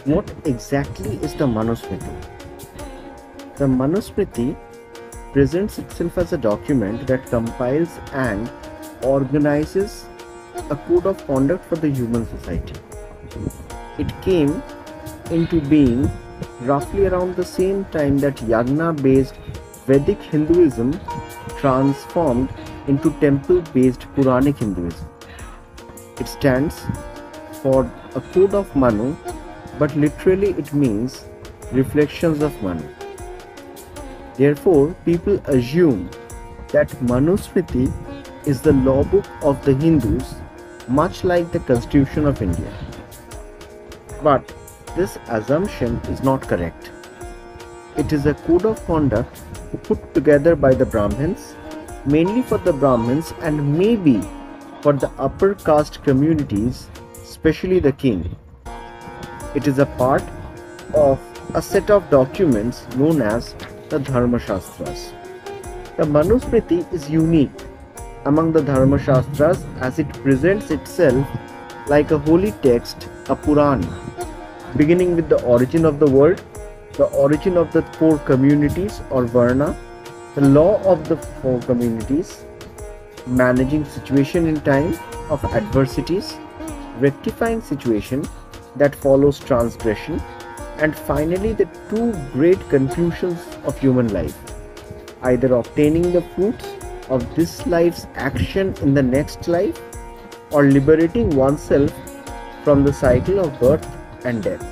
What exactly is the Manusmriti? The Manusmriti presents itself as a document that compiles and organizes a code of conduct for the human society. It came into being roughly around the same time that Yagna-based Vedic Hinduism transformed into temple-based Puranic Hinduism. It stands for a code of Manu, but literally it means reflections of Manu. Therefore, people assume that Manusmriti is the law book of the Hindus, much like the Constitution of India. But this assumption is not correct. It is a code of conduct put together by the Brahmins, mainly for the Brahmins and maybe for the upper caste communities, especially the king. It is a part of a set of documents known as the Dharma Shastras. The Manusmriti is unique among the Dharma Shastras as it presents itself like a holy text, a Purana, beginning with the origin of the world, the origin of the four communities or Varna, the law of the four communities, managing situation in time of adversities, rectifying situation that follows transgression, and finally the two great conclusions of human life, either obtaining the fruits of this life's action in the next life or liberating oneself from the cycle of birth and death.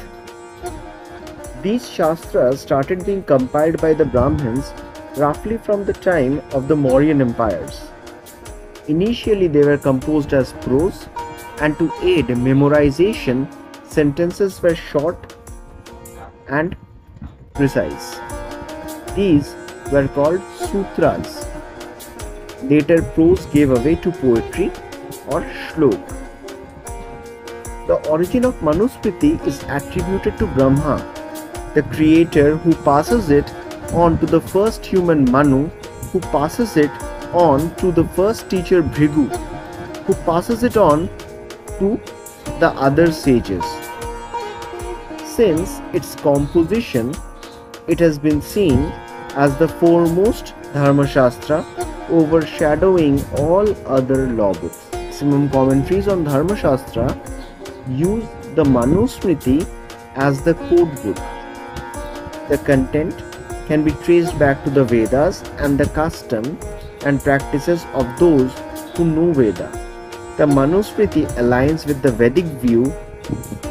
These Shastras started being compiled by the Brahmins roughly from the time of the Mauryan empires. Initially they were composed as prose, and to aid memorization, sentences were short and precise. These were called sutras. Later prose gave way to poetry or shlok. The origin of Manusmriti is attributed to Brahma, the creator, who passes it on to the first human Manu, who passes it on to the first teacher Bhrigu, who passes it on to the other sages. Since its composition, it has been seen as the foremost Dharma Shastra, overshadowing all other law books. Maximum commentaries on Dharma Shastra use the Manusmriti as the code book. The content can be traced back to the Vedas and the custom and practices of those who know Veda. The Manusmriti aligns with the Vedic view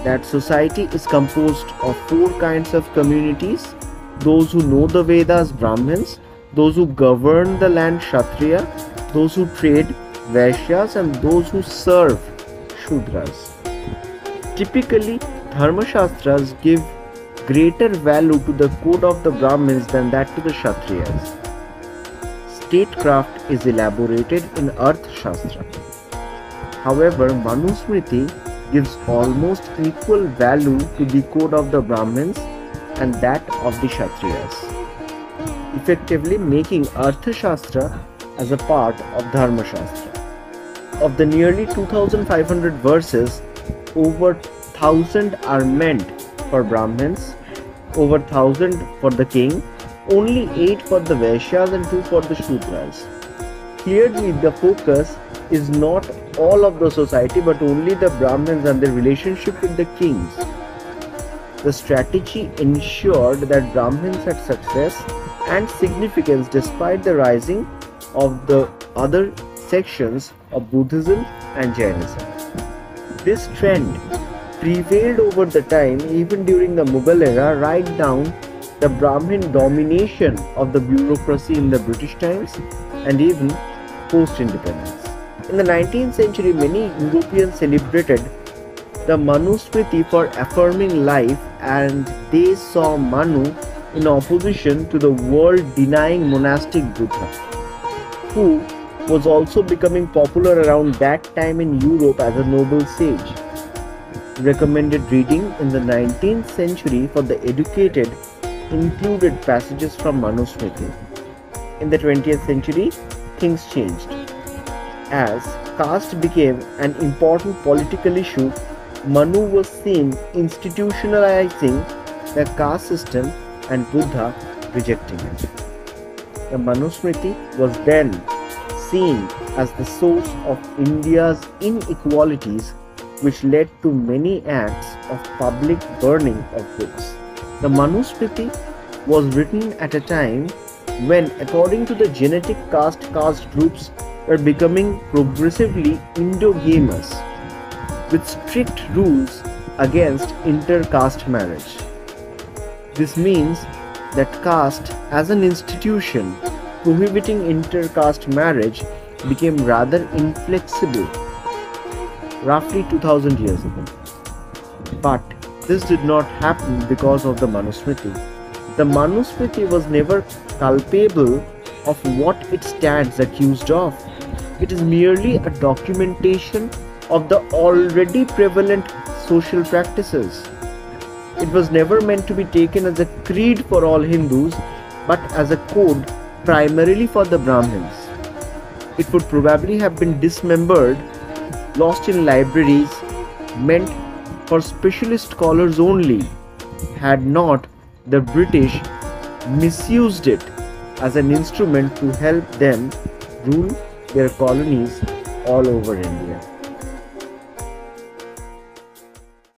that society is composed of four kinds of communities: those who know the Vedas, Brahmins; those who govern the land, Kshatriya; those who trade, Vaishyas; and those who serve, Shudras. Typically, Dharma Shastras give greater value to the code of the Brahmins than that to the Kshatriyas. Statecraft is elaborated in Arth Shastra. However, Manusmriti gives almost equal value to the code of the Brahmins and that of the Kshatriyas, effectively making Arthashastra as a part of Dharma Shastra. Of the nearly 2500 verses, over 1000 are meant for Brahmins, over 1000 for the king, only 8 for the Vaishyas and 2 for the Shudras. Clearly, the focus is not all of the society but only the Brahmins and their relationship with the kings. The strategy ensured that Brahmins had success and significance despite the rising of the other sections of Buddhism and Jainism. This trend prevailed over the time, even during the Mughal era, right down the Brahmin domination of the bureaucracy in the British times and even post-independence. In the 19th century, many Europeans celebrated the Manusmriti for affirming life, and they saw Manu in opposition to the world-denying monastic Buddha, who was also becoming popular around that time in Europe as a noble sage. Recommended reading in the 19th century for the educated included passages from Manusmriti. In the 20th century, things changed. As caste became an important political issue, Manu was seen institutionalizing the caste system and Buddha rejecting it. The Manusmriti was then seen as the source of India's inequalities, which led to many acts of public burning of books. The Manusmriti was written at a time when, according to the genetic caste groups were becoming progressively endogamous, with strict rules against inter-caste marriage. This means that caste as an institution prohibiting inter-caste marriage became rather inflexible roughly 2000 years ago. But this did not happen because of the Manusmriti. The Manusmriti was never culpable of what it stands accused of. It is merely a documentation of the already prevalent social practices. It was never meant to be taken as a creed for all Hindus, but as a code primarily for the Brahmins. It would probably have been dismembered, lost in libraries, meant for specialist scholars only, had not the British misused it as an instrument to help them rule their colonies all over India.